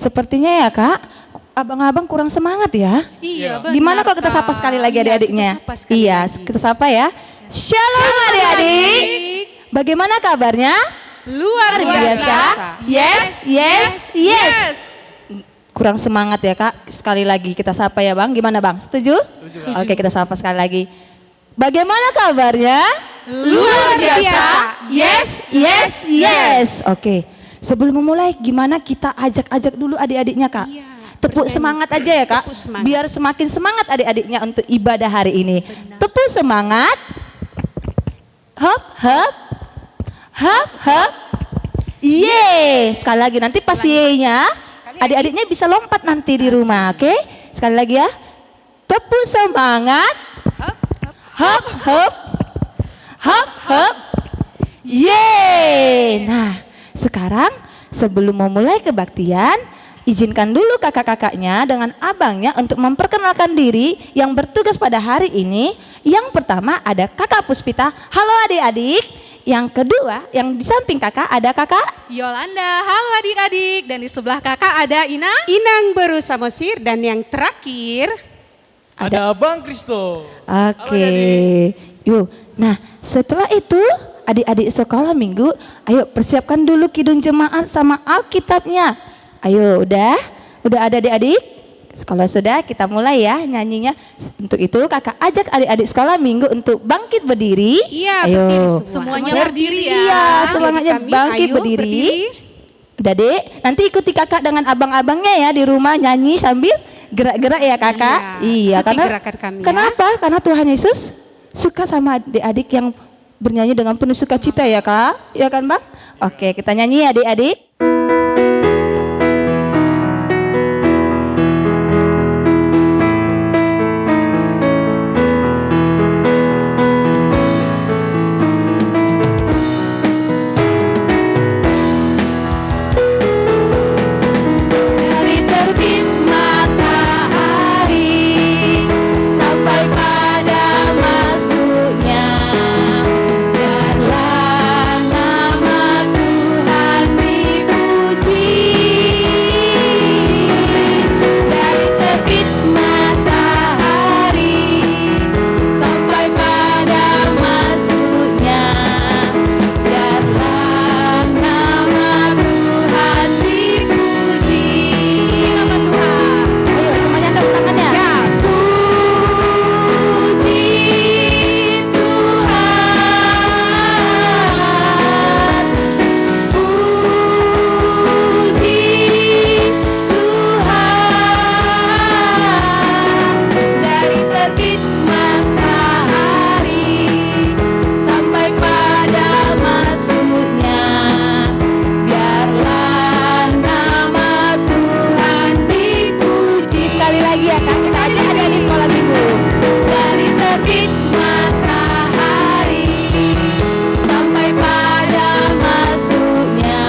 sepertinya ya Kak, abang-abang kurang semangat ya. Iya, benar. Gimana kalau kita sapa Kak. sekali lagi Iya, adik-adiknya? kita sapa sekali Iya, lagi. kita sapa ya. Shalom adik-adik. Bagaimana kabarnya? Luar biasa. Yes, yes, yes. Kurang semangat ya Kak. Sekali lagi kita sapa ya Bang. Gimana Bang? Setuju? Setuju. Oke, kita sapa sekali lagi. Bagaimana kabarnya? Luar biasa. Yes, yes, yes. Oke. Sebelum memulai, gimana kita ajak-ajak dulu adik-adiknya Kak? Iya, Tepuk semangat aja ya Kak. Tepuk semangat. Biar semakin semangat adik-adiknya untuk ibadah hari ini. Tepuk semangat. Hop, hop. Hop, hop. Yeay. Sekali lagi nanti pas ye-nya adik-adiknya bisa lompat nanti di rumah, oke? Sekali lagi ya. Tepuk semangat. Hop, hop. Hop, hop. Yeay. Nah, sekarang sebelum memulai kebaktian, izinkan dulu kakak-kakaknya dengan abangnya untuk memperkenalkan diri yang bertugas pada hari ini. Yang pertama ada Kakak Puspita. Halo adik-adik. Yang kedua, yang di samping kakak ada Kakak Yolanda, halo adik-adik. Dan di sebelah kakak ada Inang Beru Samosir, dan yang terakhir Ada Abang Kristo. Oke. Yuk. Nah, setelah itu adik-adik sekolah minggu, ayo persiapkan dulu kidung jemaat sama Alkitabnya. Ayo, udah? Udah ada adik-adik? Kalau sudah, kita mulai ya nyanyinya. Untuk itu kakak ajak adik-adik sekolah minggu untuk bangkit berdiri. Iya, Ayo. berdiri semua. Semuanya berdiri ya. Iya, semangatnya Kami, bangkit ayo, berdiri. Udah dek, nanti ikuti kakak dengan abang-abangnya ya di rumah nyanyi sambil gerak-gerak ya kakak. Iya, ikuti karena gerakan kami ya. kenapa? Karena Tuhan Yesus suka sama adik-adik yang bernyanyi dengan penuh sukacita ya kak. Ya kan bang? Oke, kita nyanyi ya adik-adik. Dari terbit matahari sampai pada masuknya, biarlah nama Tuhan dipuji. Dari terbit matahari sampai pada masuknya, biarlah nama Tuhan dipuji. Nama Tuhan. Ayo semuanya angkat tangannya. Ya. Puji Tuhan. Puji Tuhan. Dari terbit matahari sampai pada masuknya, biarlah nama Tuhan dipuji. Sekali lagi ya kak, kita ajak adik-adik sekolah minggu. Dari terbit matahari sampai pada masuknya,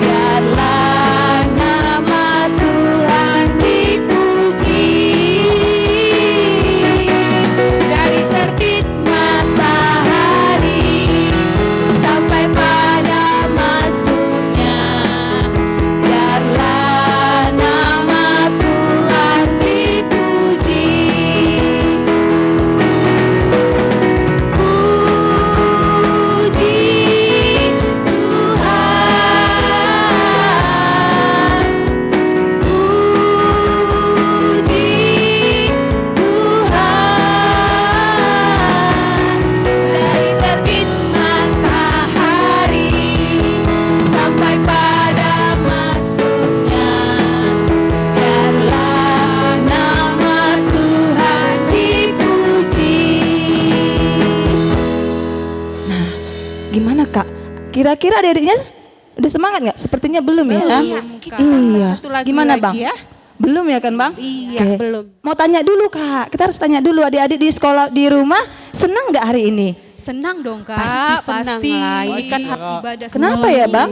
biarlah nama Tuhan dipuji. Dari terbit matahari sampai pada masuknya, biarlah nama Tuhan dipuji. Puji Tuhan. Puji Tuhan. Dari terbit matahari sampai pada masuknya, biarlah nama Tuhan dipuji. Nah, gimana kak? Kira-kira adik-adiknya udah semangat nggak? Sepertinya belum ya. Belum, kita Iya. satu lagu Gimana lagi bang? ya. Belum ya kan bang? Iya, Oke. belum. Mau tanya dulu kak. Kita harus tanya dulu adik-adik di sekolah di rumah senang nggak hari ini? Senang dong kak. Pasti senang lah, ini kan hak ibadah Kenapa semua ya, minggu. Bang?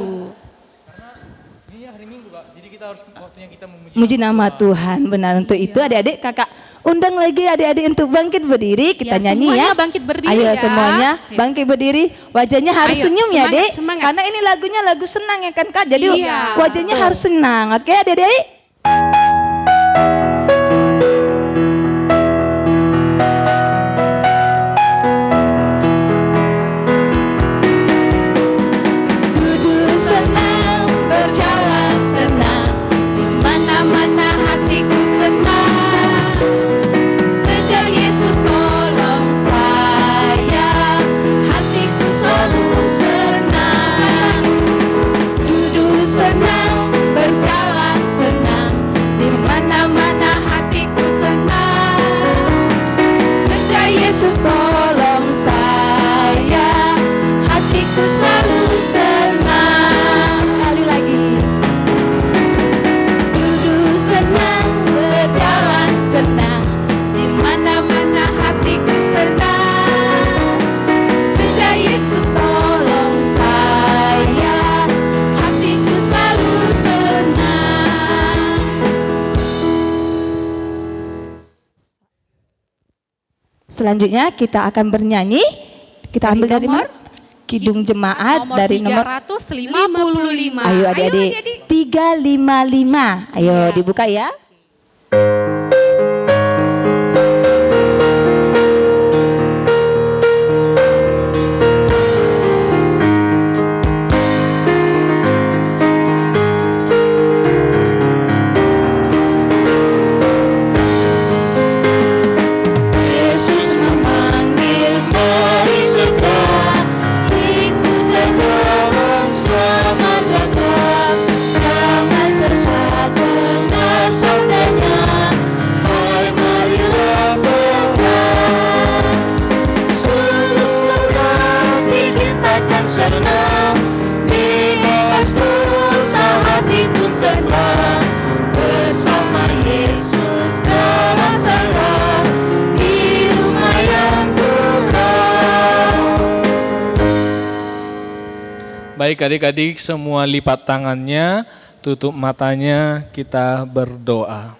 Ini hari Minggu Kak, jadi kita harus waktunya kita memuji Muji nama Tuhan. Benar, untuk itu adik-adik kakak undang lagi adik-adik untuk bangkit berdiri. Kita Ya, nyanyi semuanya ya. bangkit berdiri Ayo ya. semuanya Ya. bangkit berdiri. Wajahnya harus Ayo, senyum ya semangat, dek. semangat. Karena ini lagunya lagu senang ya kan kak. Jadi Iya, wajahnya betul. harus senang. Oke adik-adik. Duduk senang, berjalan senang, di mana-mana hatiku senang. Sejak Yesus tolong saya, hatiku selalu senang. Duduk senang, berjalan senang, di mana-mana hatiku senang. Sejak Yesus tolong saya, hatiku selalu senang. Sekali lagi. Duduk senang, berjalan senang, di mana-mana hatiku senang. Sejak Yesus tolong saya, hatiku selalu senang. Selanjutnya kita akan bernyanyi. Kita ambil dari nomor? mana? Kidung Jemaat dari nomor 355. Ayo adik-adik, 355. Ayo dibuka ya. Yesus memanggil, mari segera ikut berjalan, selamat datang. Jangan sesat dengar sabdanya, hai marilah segera. Seluruh hati kita akan senang, bebas dosa hati pun tenang. Bersama Yesus dalam terang, di rumah yang kekal. Baik adik-adik semua lipat tangannya, tutup matanya, kita berdoa.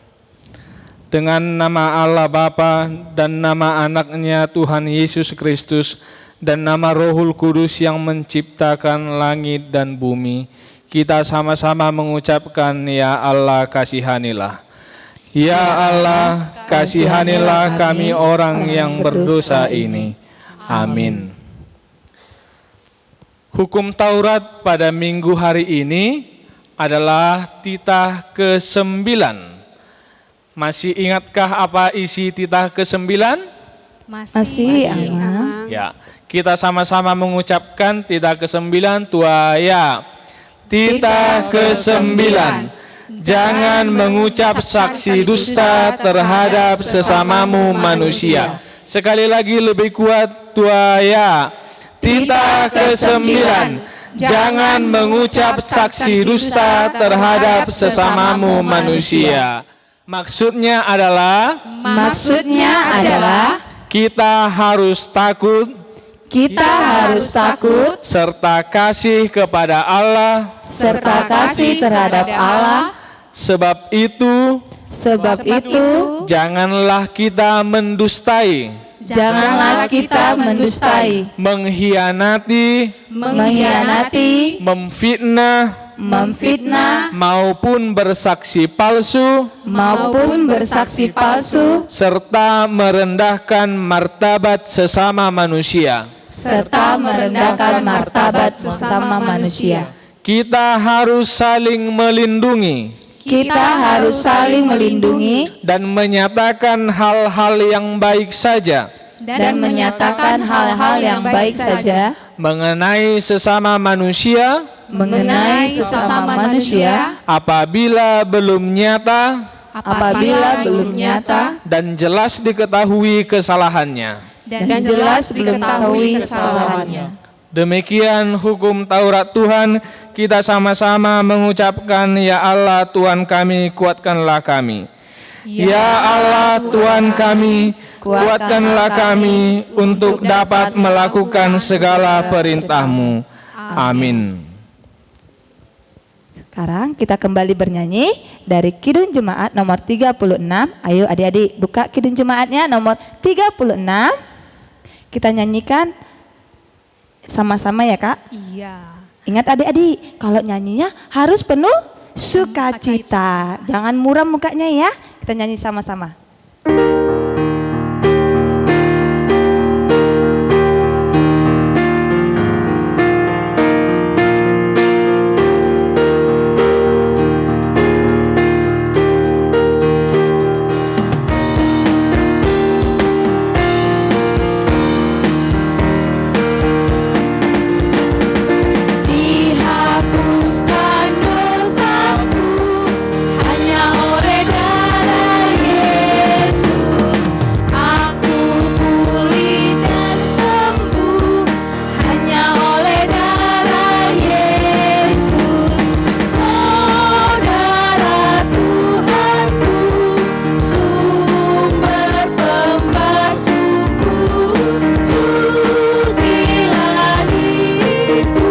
Dengan nama Allah Bapa dan nama anaknya Tuhan Yesus Kristus dan nama Rohul Kudus yang menciptakan langit dan bumi, kita sama-sama mengucapkan ya Allah kasihanilah. Ya Allah kasihanilah kami orang yang berdosa ini. Amin. Hukum Taurat pada minggu hari ini adalah titah ke-9. Masih ingatkah apa isi titah ke-9? Masih aman. Ya, kita sama-sama mengucapkan titah ke-9 tuaya. Titah ke-9. Jangan mengucap saksi dusta terhadap sesamamu manusia. Sekali lagi lebih kuat tuaya. Titah ke-9. Jangan mengucap saksi dusta terhadap sesamamu manusia. Maksudnya adalah kita harus takut serta kasih kepada Allah. terhadap Allah. Sebab itu janganlah kita mendustai, Janganlah kita mendustai, mengkhianati, memfitnah, maupun bersaksi palsu, serta merendahkan martabat sesama manusia. Kita harus saling melindungi dan menyatakan hal-hal yang baik saja mengenai sesama manusia apabila belum nyata dan jelas diketahui kesalahannya. Demikian hukum Taurat Tuhan. Kita sama-sama mengucapkan ya Allah Tuhan kami, kuatkanlah kami. Ya Allah Tuhan kami, kuatkanlah kami untuk dapat melakukan segala perintah-Mu. Amin. Sekarang kita kembali bernyanyi dari Kidung Jemaat nomor 36. Ayo adik-adik buka Kidung Jemaatnya nomor 36. Kita nyanyikan sama-sama ya Kak. Iya. Ingat adik-adik, kalau nyanyinya harus penuh sukacita. Jangan muram mukanya ya. Kita nyanyi sama-sama. Dihapuskan dosaku hanya oleh darah Yesus. Aku pulih dan sembuh hanya oleh darah Yesus. Oh darah Tuhanku, sumber pembasuhku, cucilah diriku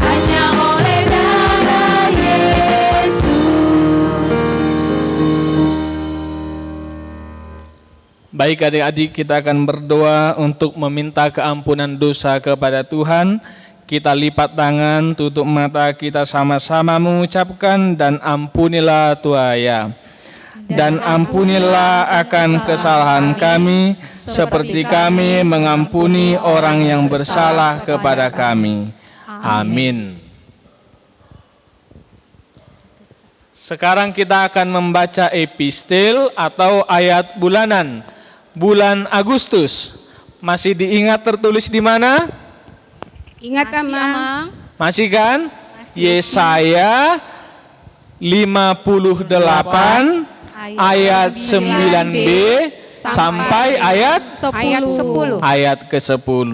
hanya oleh darah Yesus. Baik adik-adik, kita akan berdoa untuk meminta keampunan dosa kepada Tuhan. Kita lipat tangan, tutup mata, kita sama-sama mengucapkan, dan ampunilah Tuhan. Dan ampunilah akan kesalahan kami, seperti kami mengampuni orang yang bersalah kepada kami. Amin. Sekarang kita akan membaca epistel atau ayat bulanan. Bulan Agustus. Masih diingat tertulis di mana? Ingat Masih, Amang. Amang. Masih kan? Yesaya 58 ayat 9b sampai ayat Ayat 10. ayat ke-10.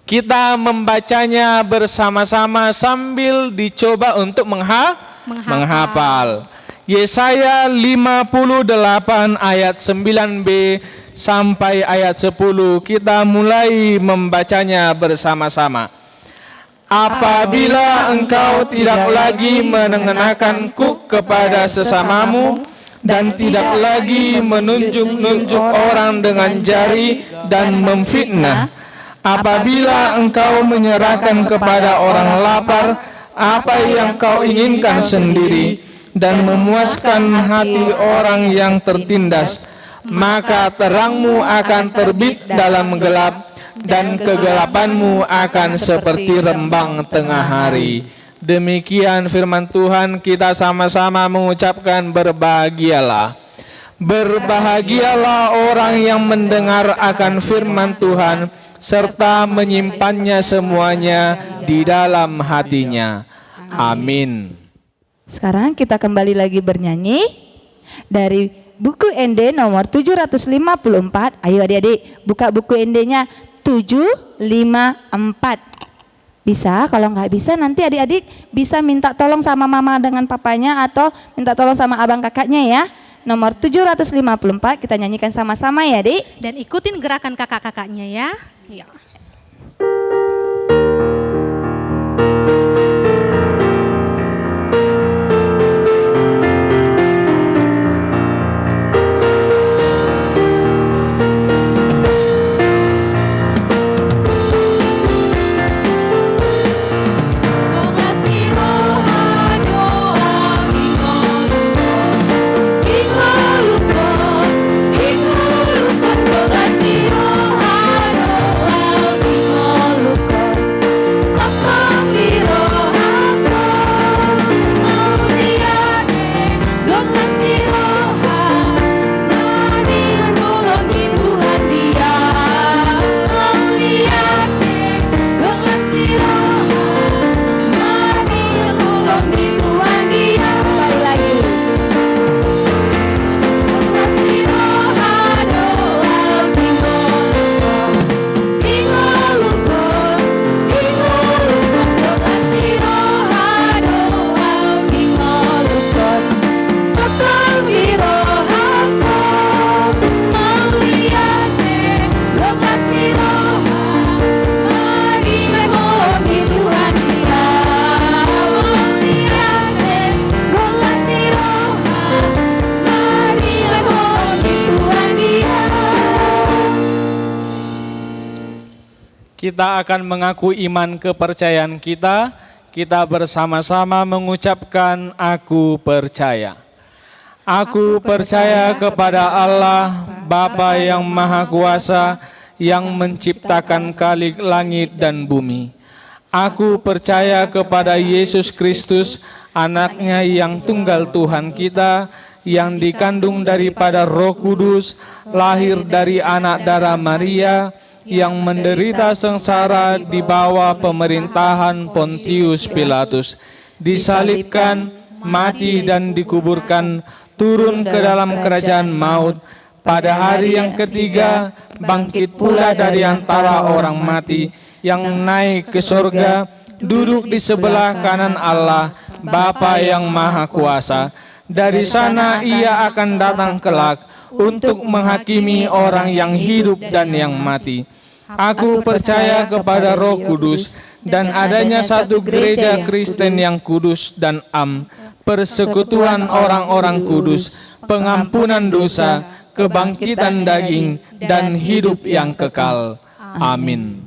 Kita membacanya bersama-sama sambil dicoba untuk menghafal. Yesaya 58 ayat 9b sampai ayat 10. Kita mulai membacanya bersama-sama. Apabila engkau tidak lagi mengenakan kuk kepada sesamamu dan tidak lagi menunjuk-nunjuk orang dengan jari dan memfitnah, apabila engkau menyerahkan kepada orang lapar apa yang kau inginkan sendiri dan memuaskan hati orang yang tertindas, maka terangmu akan terbit dalam gelap dan kegelapanmu akan seperti rembang tengah hari. Demikian firman Tuhan, kita sama-sama mengucapkan berbahagialah. Berbahagialah orang yang mendengar akan firman Tuhan serta menyimpannya semuanya di dalam hatinya. Amin. Sekarang kita kembali lagi bernyanyi dari buku ND nomor 754. Ayo adik-adik buka buku ND-nya 754. Bisa, kalau nggak bisa nanti adik-adik bisa minta tolong sama mama dengan papanya atau minta tolong sama abang kakaknya ya. Nomor 754 kita nyanyikan sama-sama ya, Dik. Dan ikutin gerakan kakak-kakaknya ya. Iya. Ikut kita akan mengaku iman kepercayaan kita. Kita bersama-sama mengucapkan aku percaya. Aku percaya kepada Allah, Bapa yang Maha Kuasa, yang menciptakan langit dan bumi. Aku percaya kepada Yesus Kristus, anaknya yang tunggal Tuhan kita, yang dikandung daripada Roh Kudus, lahir dari anak darah Maria, yang menderita sengsara di bawah pemerintahan Pontius Pilatus, disalibkan, mati dan dikuburkan, turun ke dalam kerajaan maut, pada hari yang ketiga bangkit pula dari antara orang mati, yang naik ke surga, duduk di sebelah kanan Allah, Bapa yang Maha Kuasa. Dari sana ia akan datang kelak untuk menghakimi orang yang hidup dan yang mati. Aku percaya kepada Roh Kudus dan adanya satu gereja Kristen yang kudus dan persekutuan orang-orang kudus, pengampunan dosa, kebangkitan daging, dan hidup yang kekal. Amin.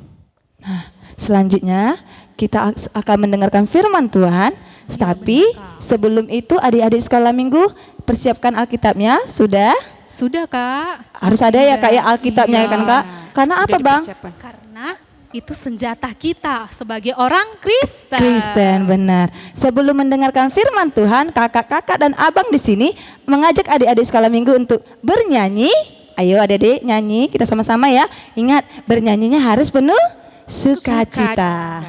Selanjutnya kita akan mendengarkan firman Tuhan. Tapi sebelum itu adik-adik sekolah minggu persiapkan Alkitabnya. Sudah? Sudah, Kak. Harus ada ya Kak ya Alkitabnya kan Kak? Karena apa Bang? Karena itu senjata kita sebagai orang Kristen. Kristen, benar. Sebelum mendengarkan firman Tuhan, kakak-kakak dan abang di sini mengajak adik-adik sekolah minggu untuk bernyanyi. Ayo adik-adik nyanyi, kita sama-sama ya. Ingat, bernyanyinya harus penuh sukacita.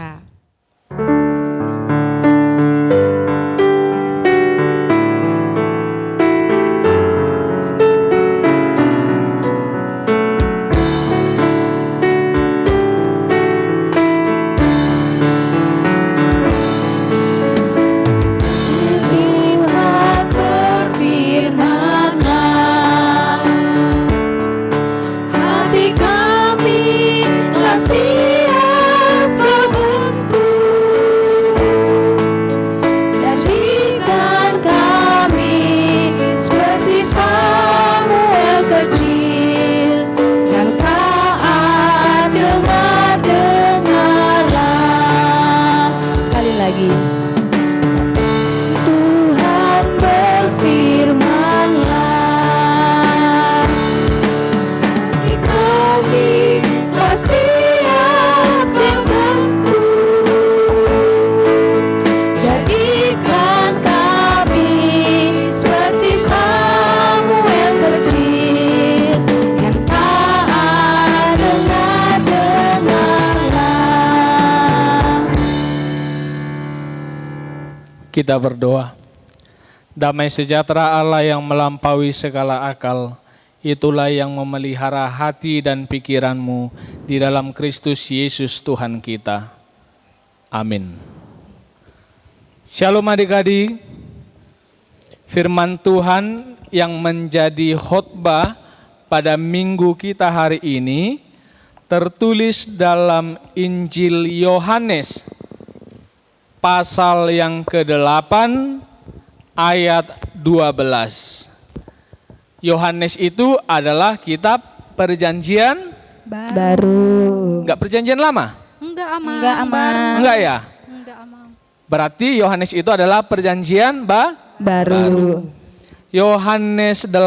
Tuhan berfirman-Nya, hati kami telah siap terbentuk, jadikan kami seperti Samuel kecil yang taat, dengarlah. Sekali lagi. Tuhan berfirman-Nya, hati kami telah siap terbentuk, jadikan kami seperti Samuel kecil yang taat, dengarlah. Kita berdoa. Damai sejahtera Allah yang melampaui segala akal, itulah yang memelihara hati dan pikiranmu di dalam Kristus Yesus Tuhan kita. Amin. Shalom adik-adik. Firman Tuhan yang menjadi khotbah pada minggu kita hari ini tertulis dalam Injil Yohanes pasal yang ke-8 ayat 12. Yohanes itu adalah kitab perjanjian Baru. enggak perjanjian lama? Enggak aman. Enggak aman. Enggak ya? Enggak aman. Berarti Yohanes itu adalah perjanjian Baru. Yohanes 8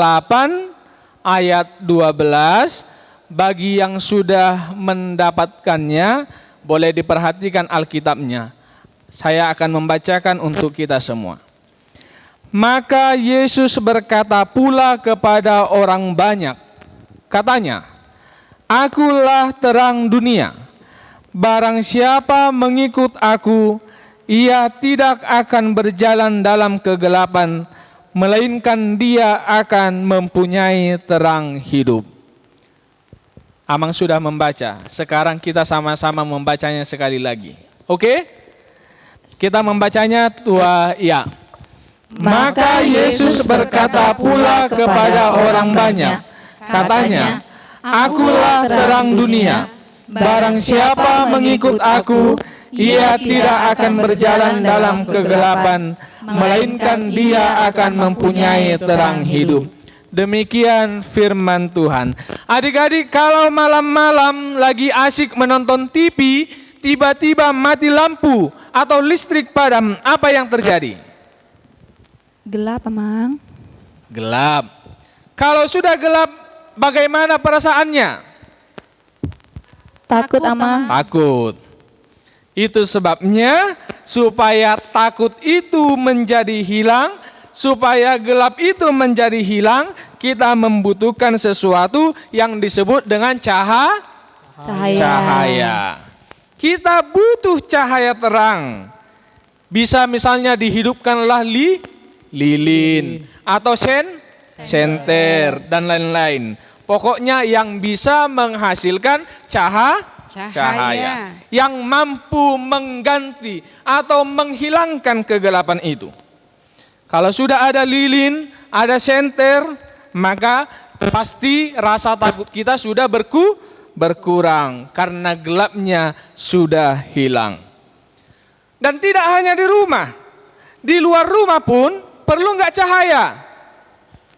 ayat 12. Bagi yang sudah mendapatkannya boleh diperhatikan Alkitabnya. Saya akan membacakan untuk kita semua. Maka Yesus berkata pula kepada orang banyak, katanya, Akulah terang dunia. Barang siapa mengikut aku, ia tidak akan berjalan dalam kegelapan, melainkan dia akan mempunyai terang hidup. Amang sudah membaca, sekarang kita sama-sama membacanya sekali lagi. Oke? Kita membacanya ya. Maka Yesus berkata pula kepada orang banyak, katanya, Akulah terang dunia. Barang siapa mengikut aku, ia tidak akan berjalan dalam kegelapan, melainkan dia akan mempunyai terang hidup. Demikian firman Tuhan. Adik-adik, kalau malam-malam lagi asik menonton TV, tiba-tiba mati lampu atau listrik padam, apa yang terjadi? Gelap, Amang. Gelap. Kalau sudah gelap, bagaimana perasaannya? Takut, Takut, Amang. Takut. Itu sebabnya supaya takut itu menjadi hilang, supaya gelap itu menjadi hilang, kita membutuhkan sesuatu yang disebut dengan cahaya. Kita butuh cahaya terang. Bisa misalnya dihidupkanlah lilin atau senter dan lain-lain. Pokoknya yang bisa menghasilkan cahaya yang mampu mengganti atau menghilangkan kegelapan itu. Kalau sudah ada lilin, ada senter, maka pasti rasa takut kita sudah berkurang karena gelapnya sudah hilang. Dan tidak hanya di rumah, di luar rumah pun perlu nggak cahaya?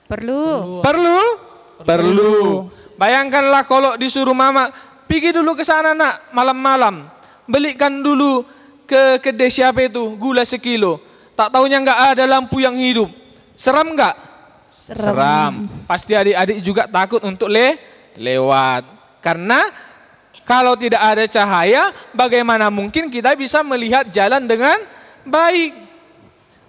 Perlu. Perlu. Bayangkanlah kalau disuruh mama, pergi dulu ke sana nak, malam-malam. Belikan dulu ke kedai siapa itu, gula sekilo. Tak taunya nggak ada lampu yang hidup. Seram nggak? Seram. Pasti adik-adik juga takut untuk lewat. Karena kalau tidak ada cahaya, bagaimana mungkin kita bisa melihat jalan dengan baik?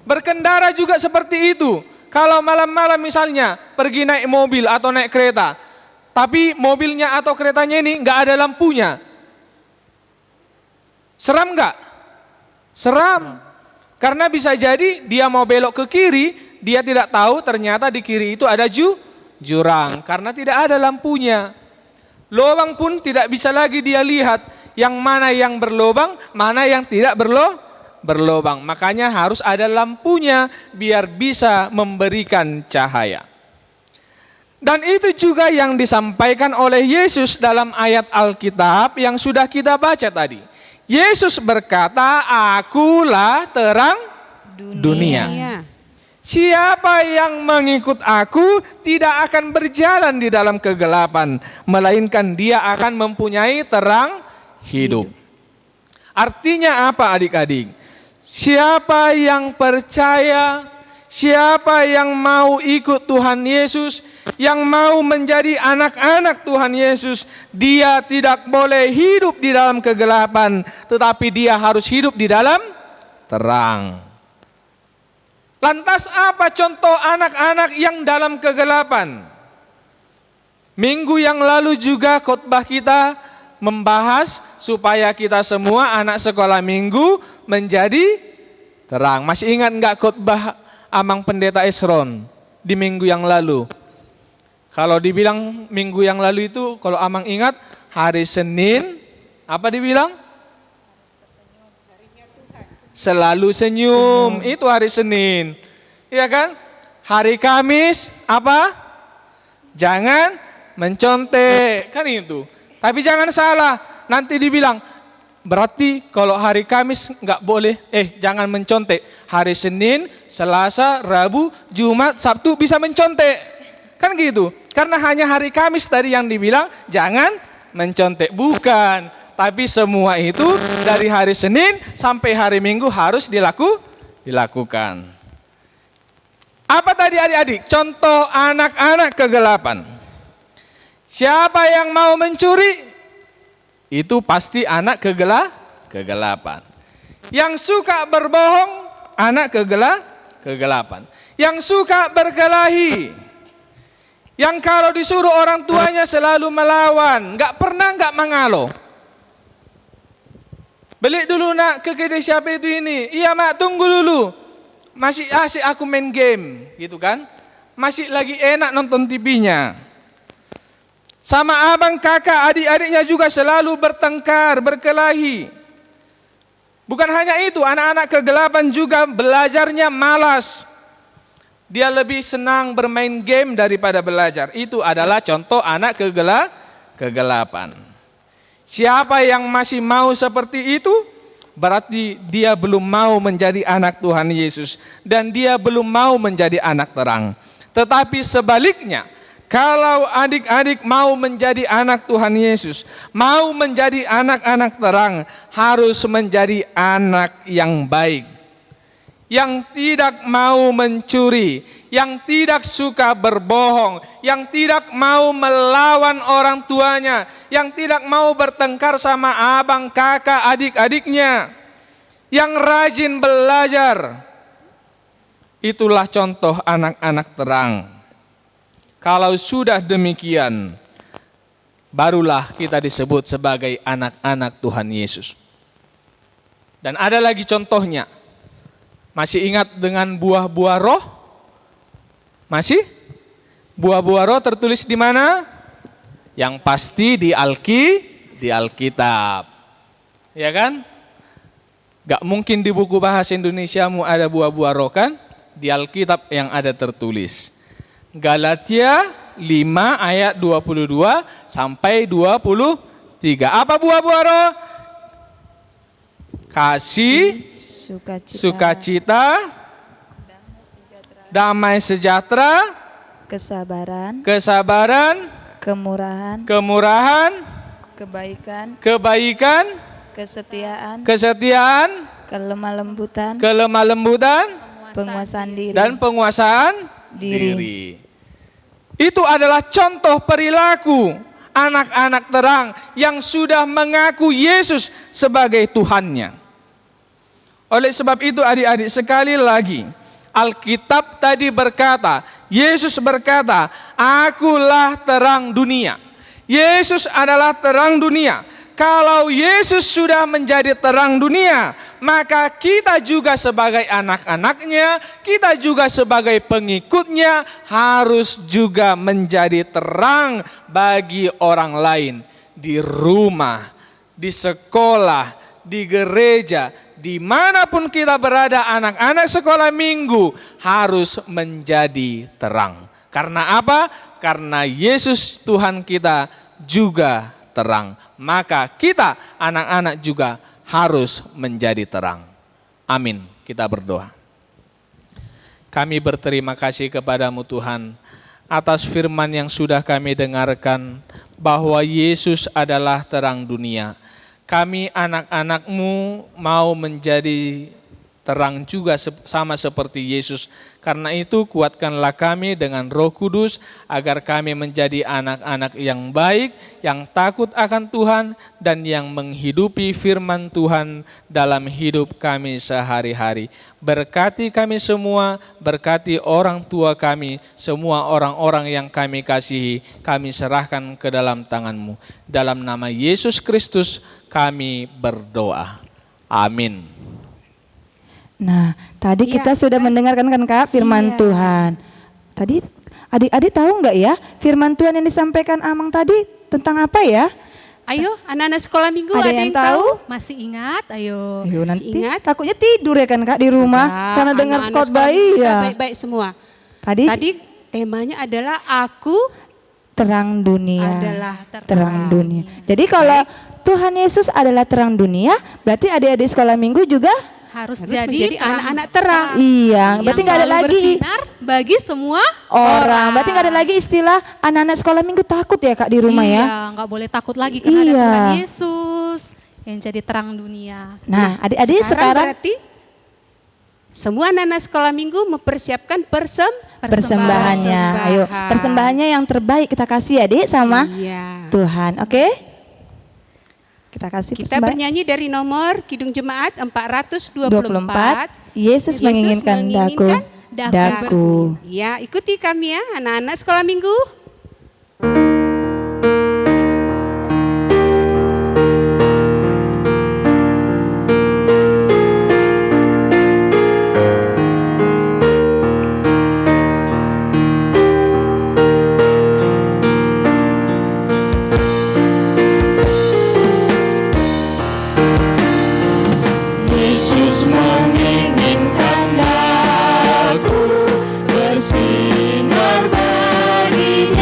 Berkendara juga seperti itu. Kalau malam-malam misalnya pergi naik mobil atau naik kereta, tapi mobilnya atau keretanya ini nggak ada lampunya, seram nggak? Seram. Karena bisa jadi dia mau belok ke kiri, dia tidak tahu ternyata di kiri itu ada jurang karena tidak ada lampunya. Lubang pun tidak bisa lagi dia lihat yang mana yang berlubang, mana yang tidak berlubang. Makanya harus ada lampunya biar bisa memberikan cahaya. Dan itu juga yang disampaikan oleh Yesus dalam ayat Alkitab yang sudah kita baca tadi. Yesus berkata, "Akulah terang dunia. Siapa yang mengikut aku tidak akan berjalan di dalam kegelapan, melainkan dia akan mempunyai terang hidup." Artinya apa adik-adik? Siapa yang percaya, siapa yang mau ikut Tuhan Yesus, yang mau menjadi anak-anak Tuhan Yesus, dia tidak boleh hidup di dalam kegelapan, tetapi dia harus hidup di dalam terang. Lantas apa contoh anak-anak yang dalam kegelapan? Minggu yang lalu juga khotbah kita membahas supaya kita semua anak sekolah minggu menjadi terang. Masih ingat enggak khotbah Amang Pendeta Esron di minggu yang lalu? Kalau dibilang minggu yang lalu itu, kalau Amang ingat, hari Senin, apa dibilang? Selalu senyum. Itu hari Senin. Iya kan? Hari Kamis, apa? Jangan mencontek. Kan itu. Tapi jangan salah, nanti dibilang, berarti kalau hari Kamis nggak boleh, jangan mencontek. Hari Senin, Selasa, Rabu, Jumat, Sabtu bisa mencontek. Kan gitu. Karena hanya hari Kamis tadi yang dibilang jangan mencontek. Bukan. Tapi semua itu dari hari Senin sampai hari Minggu harus dilakukan. Apa tadi adik-adik? Contoh anak-anak kegelapan. Siapa yang mau mencuri? Itu pasti anak kegelapan. Yang suka berbohong, anak kegelapan. Yang suka berkelahi, yang kalau disuruh orang tuanya selalu melawan, nggak pernah nggak mengalah. Beli dulu nak ke kedai siapa itu ini. Iya mak, tunggu dulu. Masih asik aku main game, gitu kan? Masih lagi enak nonton TV-nya. Sama abang, kakak, adik-adiknya juga selalu bertengkar, berkelahi. Bukan hanya itu, anak-anak kegelapan juga belajarnya malas. Dia lebih senang bermain game daripada belajar. Itu adalah contoh anak kegelapan. Siapa yang masih mau seperti itu, berarti dia belum mau menjadi anak Tuhan Yesus. Dan dia belum mau menjadi anak terang. Tetapi sebaliknya, kalau adik-adik mau menjadi anak Tuhan Yesus, mau menjadi anak-anak terang, harus menjadi anak yang baik, yang tidak mau mencuri, yang tidak suka berbohong, yang tidak mau melawan orang tuanya, yang tidak mau bertengkar sama abang, kakak, adik-adiknya, yang rajin belajar. Itulah contoh anak-anak terang. Kalau sudah demikian, barulah kita disebut sebagai anak-anak Tuhan Yesus. Dan ada lagi contohnya. Masih ingat dengan buah-buah roh? Masih? Buah-buah roh tertulis di mana? Yang pasti di Alkitab. Ya kan? Gak mungkin di buku bahasa Indonesiamu ada buah-buah roh kan? Di Alkitab yang ada tertulis. Galatia 5 ayat 22 sampai 23. Apa buah-buah roh? Kasih, sukacita, damai sejahtera, kesabaran, kemurahan, kebaikan, kesetiaan, kelemah lembutan, dan penguasaan diri. Itu adalah contoh perilaku anak-anak terang yang sudah mengaku Yesus sebagai Tuhannya. Oleh sebab itu adik-adik, sekali lagi Alkitab tadi berkata, Yesus berkata, akulah terang dunia. Yesus adalah terang dunia. Kalau Yesus sudah menjadi terang dunia, maka kita juga sebagai anak-anaknya, kita juga sebagai pengikutnya harus juga menjadi terang bagi orang lain. Di rumah, di sekolah, di gereja, dimanapun kita berada, anak-anak sekolah minggu harus menjadi terang. Karena apa? Karena Yesus Tuhan kita juga terang. Maka kita anak-anak juga harus menjadi terang. Amin. Kita berdoa. Kami berterima kasih kepadamu Tuhan atas firman yang sudah kami dengarkan bahwa Yesus adalah terang dunia. Kami anak-anak-Mu mau menjadi terang juga sama seperti Yesus. Karena itu kuatkanlah kami dengan Roh Kudus agar kami menjadi anak-anak yang baik, yang takut akan Tuhan dan yang menghidupi firman Tuhan dalam hidup kami sehari-hari. Berkati kami semua, berkati orang tua kami, semua orang-orang yang kami kasihi, kami serahkan ke dalam tangan-Mu. Dalam nama Yesus Kristus kami berdoa. Amin. Nah, tadi kita sudah mendengarkan kan Kak firman Tuhan. Tadi adik-adik tahu nggak ya firman Tuhan yang disampaikan Amang tadi tentang apa ya? Ayo anak-anak sekolah minggu Ada yang tahu? Masih ingat? Ayo. Ayo nanti ingat? takutnya tidur ya kan Kak di rumah Ya, karena dengar anak-anak khotbah sekolah minggu ya. baik-baik semua. Tadi Temanya adalah aku terang dunia. adalah terang dunia. Jadi kalau Tuhan Yesus adalah terang dunia, berarti adik-adik sekolah minggu juga Harus menjadi jadi anak-anak terang. iya, berarti nggak ada selalu lagi bersinar bagi semua orang. Berarti nggak ada lagi istilah anak-anak sekolah minggu takut ya Kak di rumah ya. Iya, nggak boleh takut lagi karena ada Iya. Tuhan Yesus yang jadi terang dunia. Nah, adik-adik sekarang berarti semua anak-anak sekolah minggu mempersiapkan persembahannya. Ayo, persembahannya yang terbaik kita kasih ya, Dik, sama Iya. Tuhan. Oke? Kita kasih Kita persembahan. bernyanyi dari nomor Kidung Jemaat 424. 24. Yesus menginginkan daku. Ya, ikuti kami ya anak-anak sekolah minggu. Yesus menginginkan daku bersinar baginya.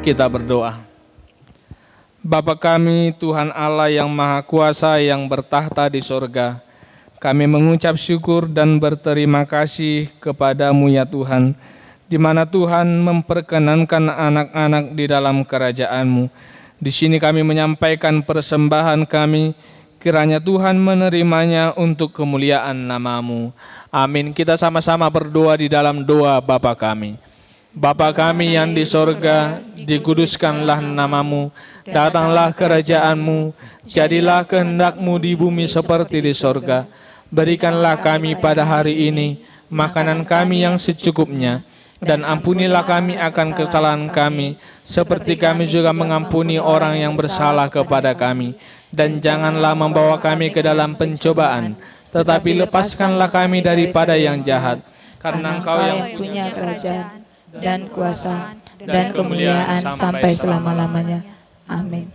kita berdoa. Bapa kami, Tuhan Allah yang Maha Kuasa yang bertahta di sorga, kami mengucap syukur dan berterima kasih kepadamu ya Tuhan, di mana Tuhan memperkenankan anak-anak di dalam kerajaan-Mu. Di sini kami menyampaikan persembahan kami, kiranya Tuhan menerimanya untuk kemuliaan nama-Mu. Amin. Kita sama-sama berdoa di dalam doa Bapa kami. Bapa kami yang di sorga, dikuduskanlah nama-Mu, datanglah kerajaan-Mu, jadilah kehendak-Mu di bumi seperti di sorga. Berikanlah kami pada hari ini makanan kami yang secukupnya, dan ampunilah kami akan kesalahan kami, seperti kami juga mengampuni orang yang bersalah kepada kami. Dan janganlah membawa kami ke dalam pencobaan, tetapi lepaskanlah kami daripada yang jahat, karena Engkau yang punya kerajaan dan kuasa dan kemuliaan sampai selama-lamanya. Amin.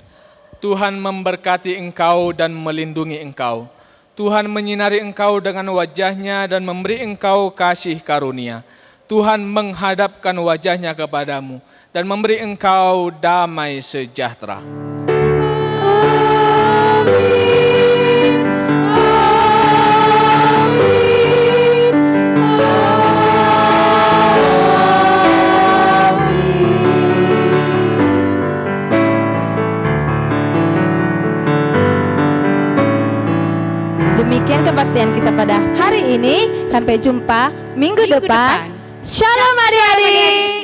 Tuhan memberkati engkau dan melindungi engkau. Tuhan menyinari engkau dengan wajah-Nya dan memberi engkau kasih karunia. Tuhan menghadapkan wajah-Nya kepadamu dan memberi engkau damai sejahtera. Demikian kebaktian kita pada hari ini. Sampai jumpa minggu depan. Shalom adik-adik.